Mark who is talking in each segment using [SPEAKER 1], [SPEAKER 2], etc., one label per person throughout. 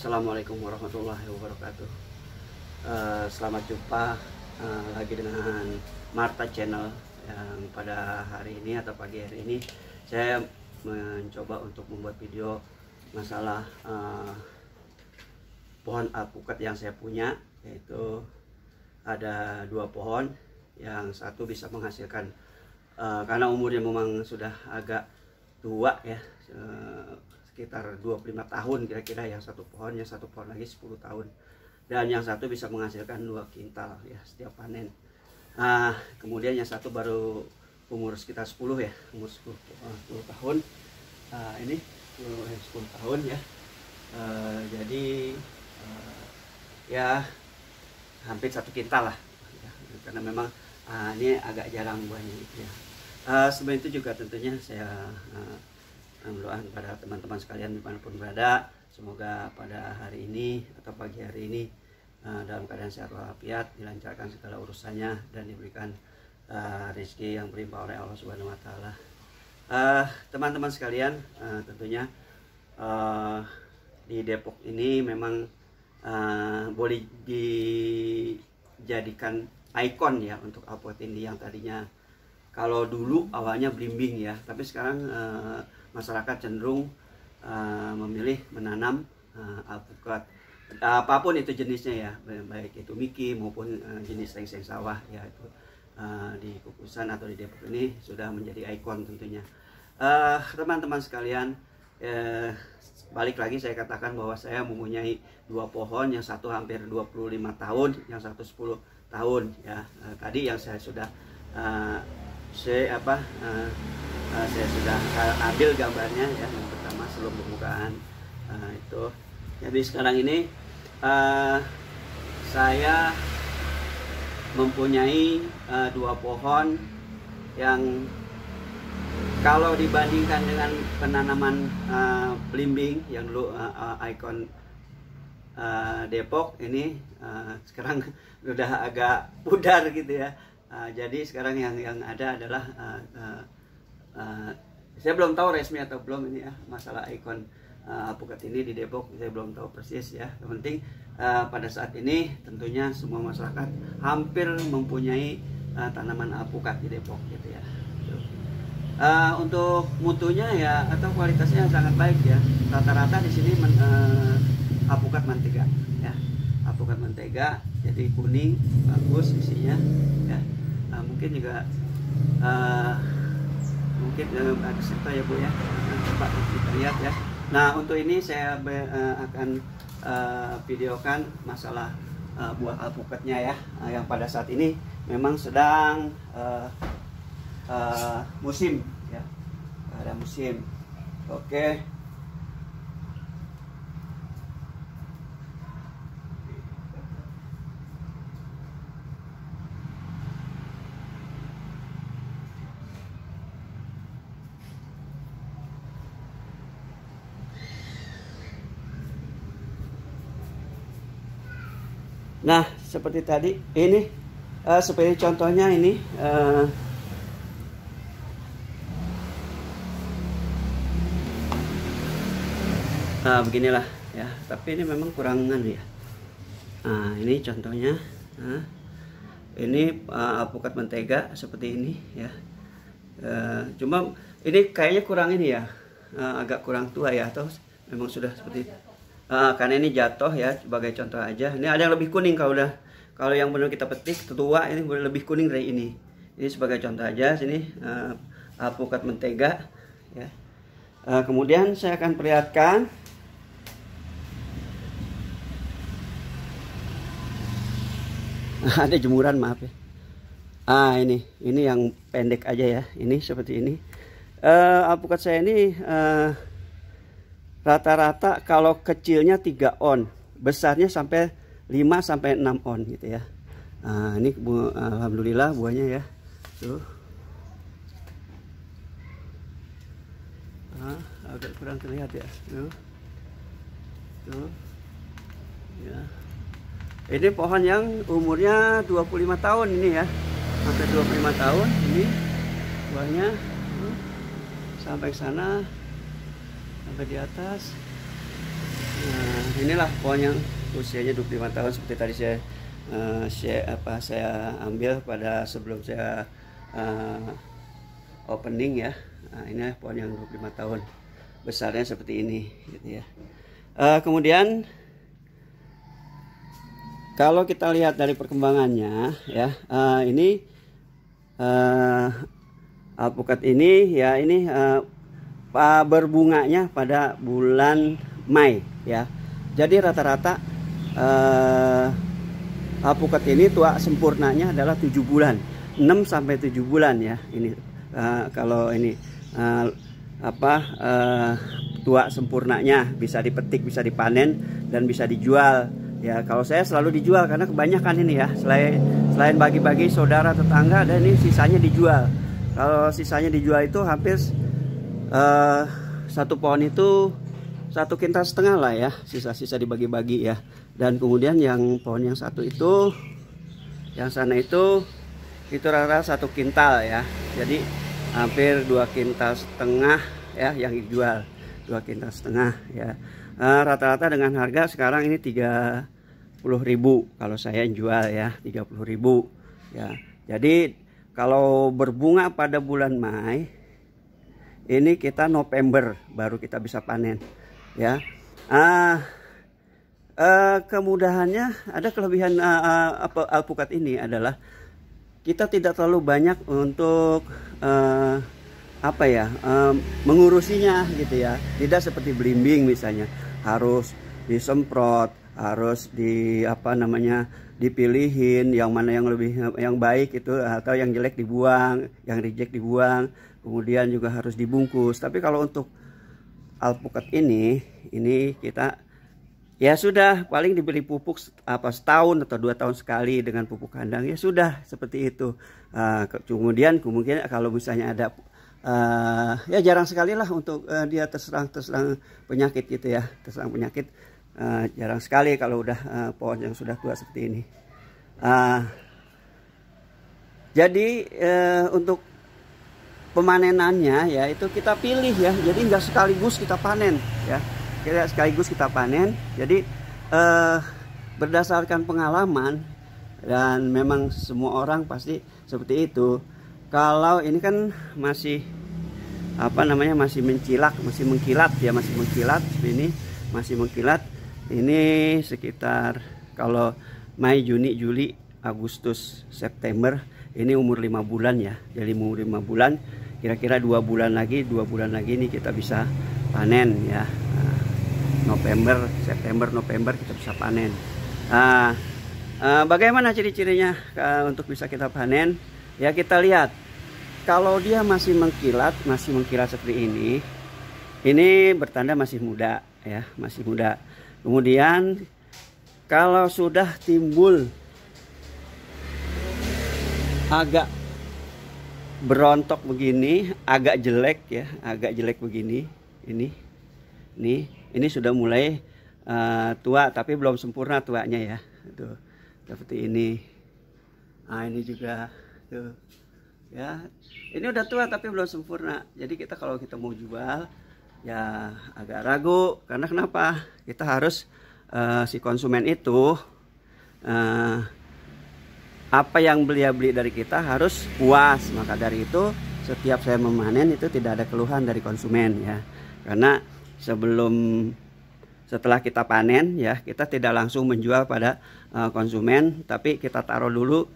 [SPEAKER 1] Assalamualaikum warahmatullahi wabarakatuh. Selamat jumpa lagi dengan Marta Channel. Yang pada hari ini atau pagi hari ini saya mencoba untuk membuat video masalah pohon alpukat yang saya punya, yaitu ada 2 pohon. Yang satu bisa menghasilkan karena umurnya memang sudah agak tua ya, sekitar 25 tahun kira-kira yang satu pohon, yang satu pohon lagi 10 tahun, dan yang satu bisa menghasilkan 2 kintal ya setiap panen. Kemudian yang satu baru umur sekitar 10 ya, umur 10 tahun. Ini 10 tahun ya. Jadi ya hampir 1 kintal lah ya, karena memang ini agak jarang buahnya gitu ya. Sebelum itu juga tentunya saya mendoakan pada teman-teman sekalian dimanapun berada, semoga pada hari ini atau pagi hari ini dalam keadaan sehat walafiat, dilancarkan segala urusannya dan diberikan rezeki yang berlimpah oleh Allah Subhanahu Wa Taala. Teman-teman sekalian, tentunya di Depok ini memang boleh dijadikan ikon ya untuk alpukat ini, yang tadinya kalau dulu awalnya belimbing ya, tapi sekarang masyarakat cenderung memilih menanam alpukat apapun itu jenisnya ya, baik itu miki maupun jenis seng-seng sawah ya, itu di Kukusan atau di Depok ini sudah menjadi ikon tentunya. Teman-teman sekalian, balik lagi saya katakan bahwa saya mempunyai 2 pohon, yang satu hampir 25 tahun, yang satu 10 tahun ya. Tadi yang saya sudah saya sudah ambil gambarnya ya, yang pertama sebelum pembukaan itu. Jadi sekarang ini saya mempunyai 2 pohon yang kalau dibandingkan dengan penanaman belimbing yang dulu ikon Depok, ini sekarang udah agak pudar gitu ya. Jadi sekarang yang ada adalah saya belum tahu resmi atau belum ini ya, masalah ikon alpukat ini di Depok saya belum tahu persis ya. Yang penting pada saat ini tentunya semua masyarakat hampir mempunyai tanaman alpukat di Depok gitu ya. Untuk mutunya ya atau kualitasnya sangat baik ya. Rata-rata di sini alpukat mentega ya, alpukat mentega, jadi kuning bagus isinya ya. Mungkin juga mungkin ada serta ya Bu ya, coba kita lihat ya. Nah untuk ini saya akan videokan masalah buah alpukatnya ya, yang pada saat ini memang sedang musim ya, ada musim. Oke. Nah seperti tadi ini seperti contohnya ini beginilah ya, tapi ini memang kurangan ya. Ini contohnya, ini alpukat mentega seperti ini ya. Cuma ini kayaknya kurang ini ya, agak kurang tua ya, atau memang sudah seperti karena ini jatuh ya, sebagai contoh aja. Ini ada yang lebih kuning kalau yang benar kita petik tua, ini boleh lebih kuning dari ini. Ini sebagai contoh aja. Sini alpukat mentega ya. Kemudian saya akan perlihatkan ada jemuran, maaf ya. Ini yang pendek aja ya. Ini seperti ini. Alpukat saya ini rata-rata kalau kecilnya 3 on, besarnya sampai 5 sampai 6 on gitu ya. Ini alhamdulillah buahnya ya. Tuh. Agak kurang terlihat ya. Tuh. Ya. Ini pohon yang umurnya 25 tahun ini ya. Hampir 25 tahun ini buahnya. Sampai ke sana, sampai di atas. Nah, inilah pohon yang usianya 25 tahun seperti tadi saya ambil pada sebelum saya opening ya. Nah, ini pohon yang 25 tahun, besarnya seperti ini gitu ya. Kemudian kalau kita lihat dari perkembangannya ya, ini alpukat ini ya, ini berbunganya pada bulan Mei ya. Jadi rata-rata alpukat ini tua sempurnanya adalah 7 bulan, 6 sampai 7 bulan ya. Ini kalau ini tua sempurnanya, bisa dipetik, bisa dipanen dan bisa dijual ya. Kalau saya selalu dijual karena kebanyakan ini ya, selain bagi-bagi saudara tetangga, dan ini sisanya dijual. Kalau sisanya dijual itu hampir satu pohon itu 1,5 kintal lah ya, sisa-sisa dibagi-bagi ya. Dan kemudian yang pohon yang satu itu, yang sana itu rata-rata 1 kintal ya. Jadi hampir 2,5 kintal ya yang dijual, 2,5 kintal ya. Rata-rata dengan harga sekarang ini 30.000 kalau saya jual ya, 30.000 ya. Jadi kalau berbunga pada bulan Mei, ini kita November baru kita bisa panen ya. Kemudahannya, ada kelebihan alpukat ini adalah kita tidak terlalu banyak untuk mengurusinya gitu ya. Tidak seperti belimbing misalnya, harus disemprot, harus dipilihin yang mana yang baik itu, atau yang jelek dibuang, yang reject dibuang, kemudian juga harus dibungkus. Tapi kalau untuk alpukat ini kita ya sudah paling diberi pupuk setahun atau 2 tahun sekali dengan pupuk kandang, ya sudah seperti itu. Kemudian kalau misalnya ada ya jarang sekali lah untuk dia terserang penyakit gitu ya, terserang penyakit jarang sekali kalau udah pohon yang sudah tua seperti ini. Jadi untuk pemanenannya ya itu kita pilih ya, jadi nggak sekaligus kita panen ya, jadi berdasarkan pengalaman, dan memang semua orang pasti seperti itu. Kalau ini kan masih masih mengkilat ini sekitar, kalau Mei, Juni, Juli, Agustus, September, ini umur 5 bulan ya. Jadi umur 5 bulan, kira-kira 2 bulan lagi ini kita bisa panen ya. November, September, November kita bisa panen. Bagaimana ciri-cirinya untuk bisa kita panen? Ya kita lihat, kalau dia masih mengkilat seperti ini bertanda masih muda ya, masih muda. Kemudian kalau sudah timbul agak berontok begini, agak jelek ya, begini, ini sudah mulai tua tapi belum sempurna tuanya ya. Tuh, seperti ini. Nah, ini juga tuh ya, ini udah tua tapi belum sempurna. Jadi kalau kita mau jual ya agak ragu, karena kenapa? Kita harus si konsumen itu apa yang beli dari kita harus puas. Maka dari itu setiap saya memanen itu tidak ada keluhan dari konsumen ya, karena setelah kita panen ya, kita tidak langsung menjual pada konsumen, tapi kita taruh dulu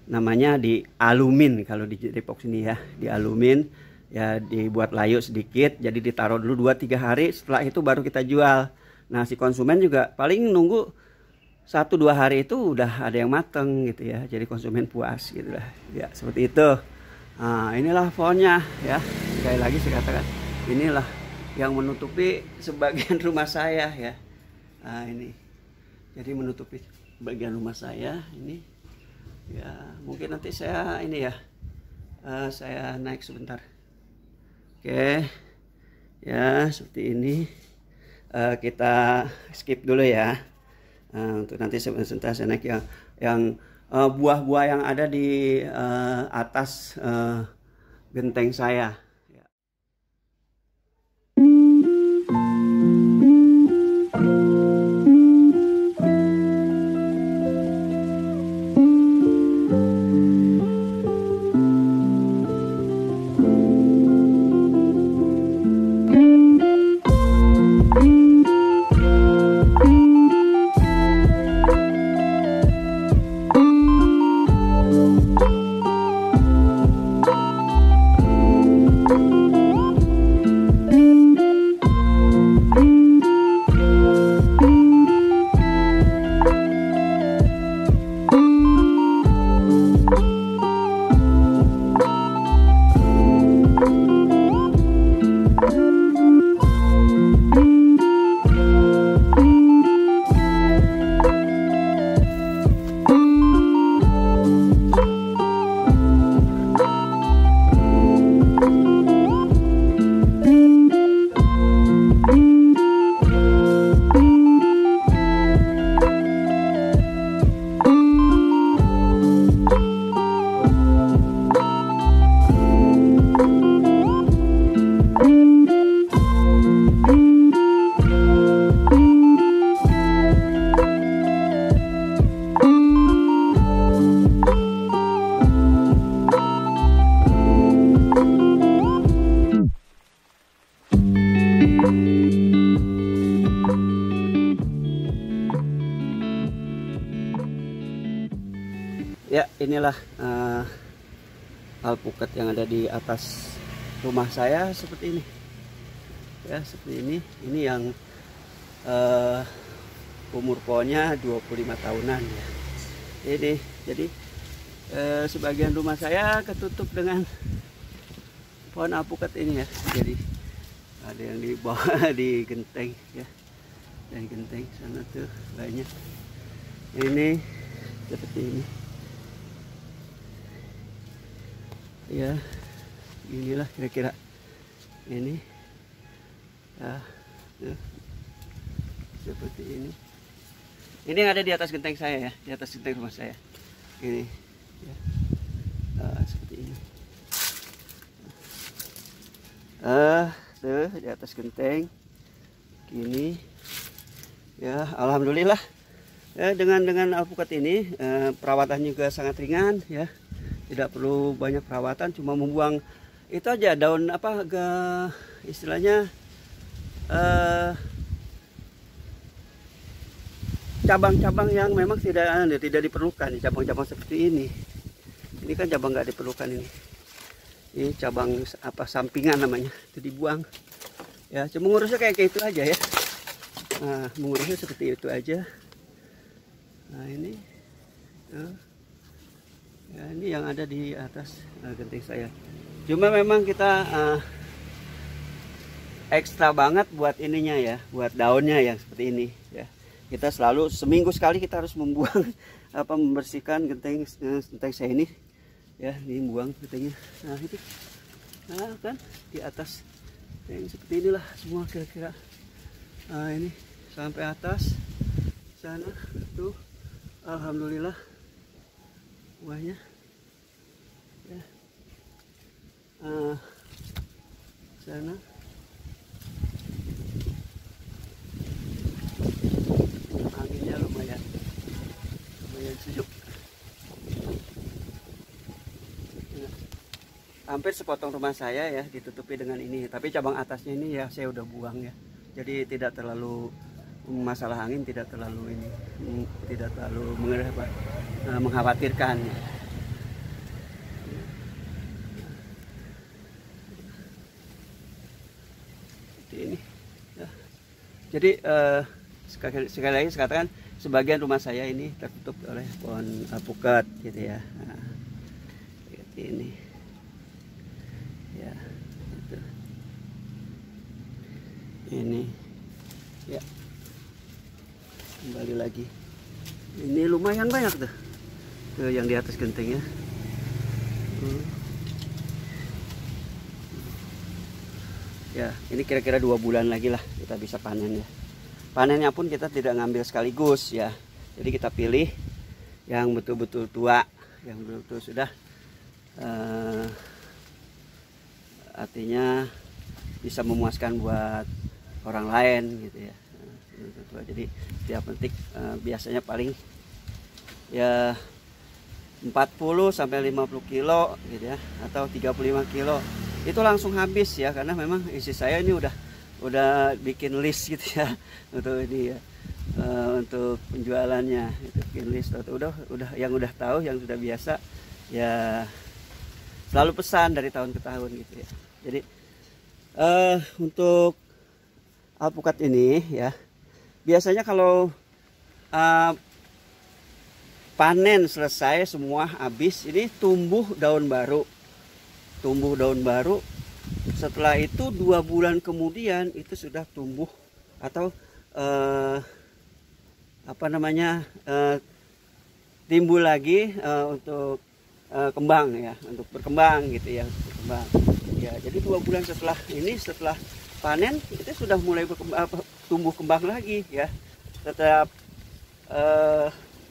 [SPEAKER 1] namanya di alumin. Kalau di Depok sini ya, di alumin ya, dibuat layu sedikit, jadi ditaruh dulu 2-3 hari, setelah itu baru kita jual. Nah, si konsumen juga paling nunggu 1-2 hari itu udah ada yang mateng gitu ya, jadi konsumen puas gitu lah ya, seperti itu. Nah, inilah pohonnya ya, sekali lagi saya katakan, inilah yang menutupi sebagian rumah saya ya. Nah, ini jadi menutupi bagian rumah saya ini ya. Mungkin nanti saya saya naik sebentar. Oke ya, seperti ini. Kita skip dulu ya. Untuk nanti sebentar saya naik yang buah-buah yang ada di atas genteng saya. Ya, inilah alpukat yang ada di atas rumah saya seperti ini. Ya, seperti ini. Ini yang umur pohonnya 25 tahunan ya. Ini jadi sebagian rumah saya ketutup dengan pohon alpukat ini ya. Jadi ada yang di bawah di genteng ya. Dari genteng sana tuh banyak. Ini seperti ini. Ya, inilah kira-kira ini. Ya, seperti ini. Ini yang ada di atas genteng saya ya, di atas genteng rumah saya. Ini, ya. Seperti ini. Tuh di atas genteng. Gini. Ya, alhamdulillah. Ya, dengan alpukat ini perawatan juga sangat ringan ya. Tidak perlu banyak perawatan, cuma membuang itu aja daun apa istilahnya cabang-cabang yang memang tidak diperlukan, cabang-cabang seperti ini. Ini kan cabang nggak diperlukan ini. Ini cabang apa sampingan namanya, itu dibuang. Ya, cuma ngurusnya kayak itu aja ya. Nah, mengurusnya seperti itu aja. Nah, ini. Ya, ini yang ada di atas genteng saya. Cuma memang kita ekstra banget buat ininya ya, buat daunnya yang seperti ini ya. Kita selalu seminggu sekali kita harus membuang membersihkan genteng saya ini ya, ini buang gentengnya. Nah, itu kan di atas yang seperti inilah semua kira-kira. Nah, ini sampai atas sana tuh, alhamdulillah buahnya ya. Sana anginnya lumayan sejuk. Hampir sepotong rumah saya ya ditutupi dengan ini, tapi cabang atasnya ini ya saya udah buang ya, jadi tidak terlalu masalah angin, tidak terlalu mengkhawatirkan ya. Ini ya. Jadi sekali lagi saya katakan sebagian rumah saya ini tertutup oleh pohon alpukat gitu ya. Nah, seperti ini ya, itu. Ini ya, kembali lagi ini lumayan banyak tuh yang di atas gentengnya. Ya, ini kira-kira 2 bulan lagi lah kita bisa panen ya. Panennya pun kita tidak ngambil sekaligus ya. Jadi kita pilih yang betul-betul tua, yang betul-betul sudah artinya bisa memuaskan buat orang lain gitu ya. Jadi setiap petik biasanya paling ya 40 sampai 50 kilo gitu ya, atau 35 kilo. Itu langsung habis ya, karena memang isi saya ini udah bikin list gitu ya untuk ini ya, untuk penjualannya itu bikin list. Udah yang udah tahu, yang sudah biasa ya, selalu pesan dari tahun ke tahun gitu ya. Jadi untuk alpukat ini ya, biasanya kalau panen selesai semua habis, ini tumbuh daun baru. Setelah itu 2 bulan kemudian itu sudah tumbuh atau timbul lagi untuk kembang ya, untuk berkembang gitu ya, berkembang ya. Jadi 2 bulan setelah panen itu sudah mulai tumbuh kembang lagi ya. Tetap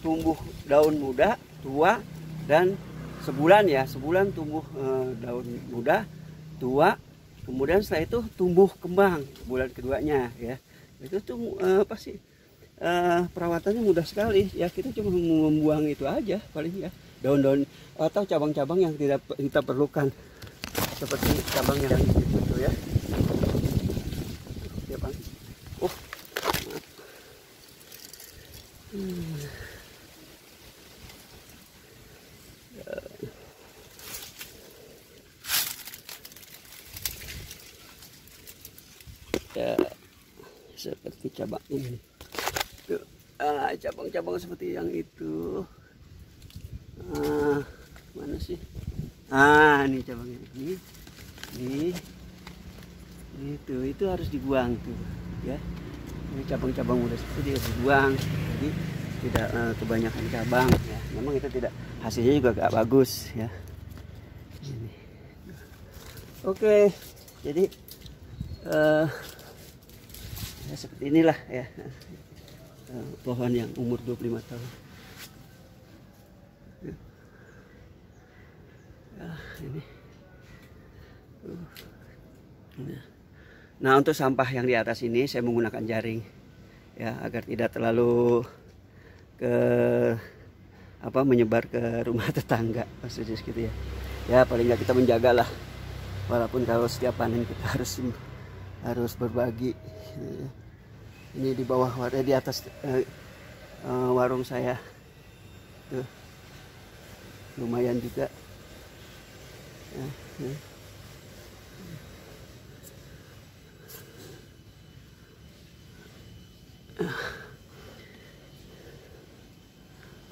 [SPEAKER 1] tumbuh daun muda, tua, dan sebulan tumbuh daun muda, tua, kemudian setelah itu tumbuh kembang bulan keduanya ya. Itu tuh perawatannya mudah sekali ya. Kita cuma membuang itu aja paling ya, daun-daun atau cabang-cabang yang tidak kita perlukan, seperti cabang yang itu ya. seperti cabang ini. Tuh, cabang-cabang seperti yang itu. Mana sih? Ini cabangnya ini. Itu harus dibuang tuh, ya. Ini cabang-cabang muda seperti harus dibuang. Jadi tidak kebanyakan cabang, ya. Memang itu tidak, hasilnya juga gak bagus, ya. Ini. Oke, jadi ya seperti inilah ya, pohon yang umur 25 tahun. Ya, ini. Nah, untuk sampah yang di atas ini saya menggunakan jaring, ya, agar tidak terlalu menyebar ke rumah tetangga, maksudnya gitu ya. Ya paling nggak kita menjaga lah, walaupun kalau setiap panen kita harus berbagi. Ini di bawah, di atas warung saya tuh lumayan juga.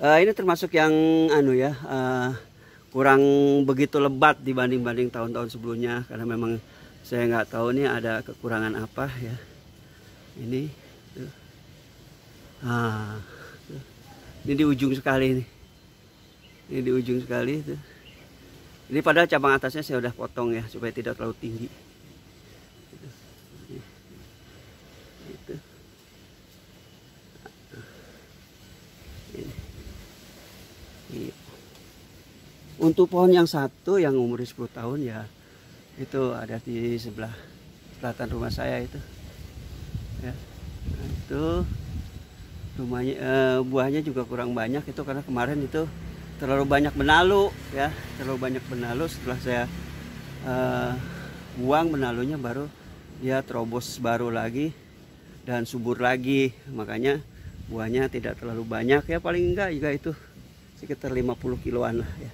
[SPEAKER 1] Ini termasuk yang kurang begitu lebat dibanding tahun-tahun sebelumnya, karena memang saya nggak tahu nih ada kekurangan apa ya. Ini tuh. Tuh. Ini di ujung sekali nih. Ini di ujung sekali tuh. Ini padahal cabang atasnya saya udah potong ya, supaya tidak terlalu tinggi. Itu. Ini. Untuk pohon yang satu yang umur 10 tahun ya, itu ada di sebelah selatan rumah saya itu. Ya. Nah, itu rumahnya, buahnya juga kurang banyak itu karena kemarin itu terlalu banyak benalu ya, terlalu banyak benalu. Setelah saya buang benalunya, baru dia terobos baru lagi dan subur lagi, makanya buahnya tidak terlalu banyak ya, paling enggak juga itu sekitar 50 kiloan lah ya,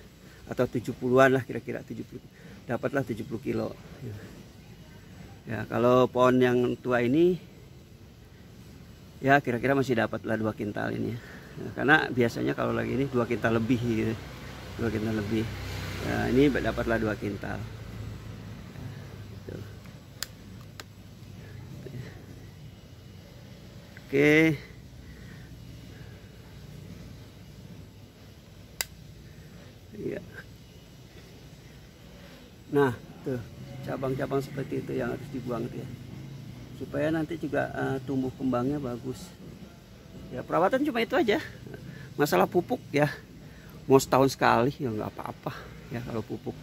[SPEAKER 1] atau 70-an lah, kira-kira 70, dapatlah 70 kilo ya. Kalau pohon yang tua ini ya kira-kira masih dapatlah 2 kintal ini ya. Karena biasanya kalau lagi ini 2 kintal lebih gitu. 2 kintal lebih. Nah, ini dapatlah 2 kintal. Oke. Iya. Nah, tuh cabang-cabang seperti itu yang harus dibuang tuh ya. Supaya nanti juga tumbuh kembangnya bagus. Ya perawatan cuma itu aja. Masalah pupuk ya, mau setahun sekali ya nggak apa-apa ya kalau pupuk,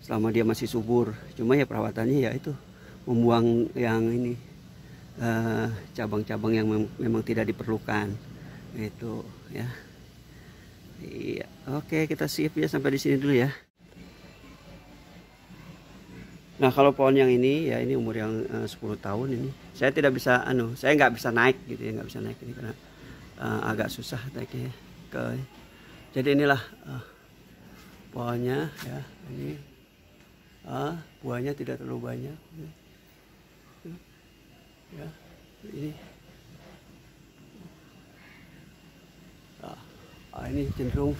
[SPEAKER 1] selama dia masih subur. Cuma ya perawatannya ya itu, membuang yang ini cabang-cabang yang memang tidak diperlukan itu ya. Iya, oke, kita sip ya, sampai di sini dulu ya. Nah, kalau pohon yang ini ya, ini umur yang 10 tahun ini, saya tidak bisa saya nggak bisa naik gitu ya, nggak bisa naik ini karena agak susah naiknya ke. Jadi inilah pohonnya ya, ini buahnya tidak terlalu banyak ya, ini ini cenderung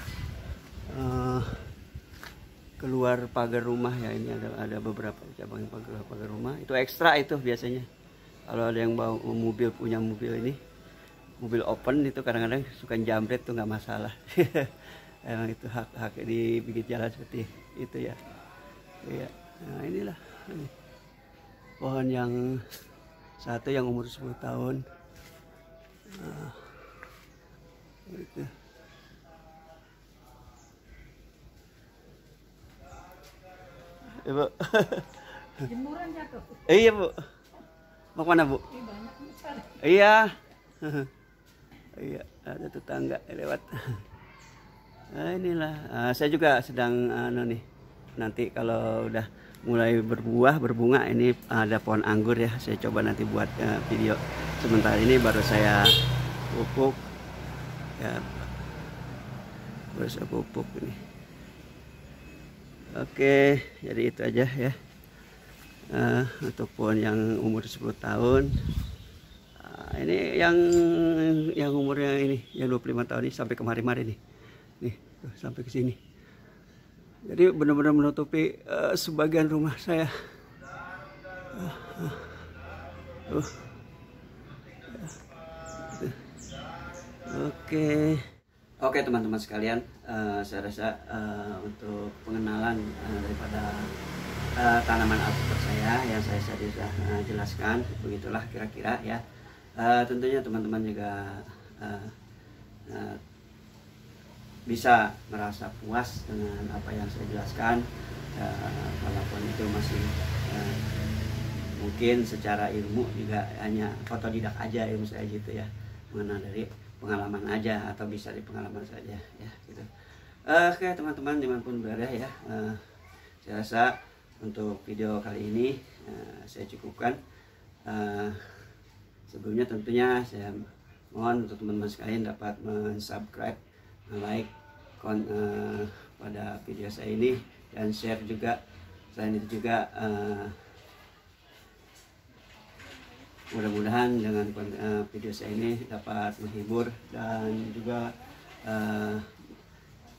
[SPEAKER 1] keluar pagar rumah ya. Ini ada beberapa cabang yang pagar rumah, itu ekstra itu biasanya. Kalau ada yang bawa mobil, punya mobil ini, mobil open itu kadang-kadang suka jambret tuh, nggak masalah. Emang itu hak di pinggir jalan seperti itu ya. Iya. Nah, inilah ini. Pohon yang satu yang umur 10 tahun. Itu. Ibu.
[SPEAKER 2] Jemuran jatuh.
[SPEAKER 1] Iya Bu. Mau kemana Bu? Iya. Iya, ada tetangga lewat. Nah, inilah. Saya juga sedang nih. Nanti kalau udah mulai berbuah, berbunga, ini ada pohon anggur ya. Saya coba nanti buat video. Sementara ini baru saya pupuk. Ya. Baru saya pupuk ini. Oke, jadi itu aja ya. Untuk pohon yang umur 10 tahun. ini yang umurnya ini yang 25 tahun ini sampai kemarin-kemarin nih tuh, sampai ke sini. Jadi benar-benar menutupi sebagian rumah saya. Oke teman-teman sekalian, saya rasa untuk pengenalan daripada tanaman alpukat saya yang saya sudah jelaskan, begitulah kira-kira ya. Tentunya teman-teman juga bisa merasa puas dengan apa yang saya jelaskan, walaupun itu masih mungkin secara ilmu juga hanya otodidak aja ilmu saya gitu ya, mengenal dari pengalaman aja atau bisa di pengalaman saja ya gitu. Oke teman-teman dimanapun berada ya, saya rasa untuk video kali ini saya cukupkan. Sebelumnya tentunya saya mohon untuk teman-teman sekalian dapat subscribe, like pada video saya ini dan share juga. Selain itu juga mudah-mudahan dengan video saya ini dapat menghibur dan juga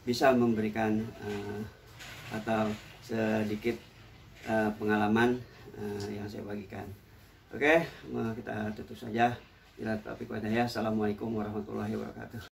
[SPEAKER 1] bisa memberikan atau sedikit pengalaman yang saya bagikan. Oke, kita tutup saja. Bila taufiq wa hidayah. Assalamualaikum warahmatullahi wabarakatuh.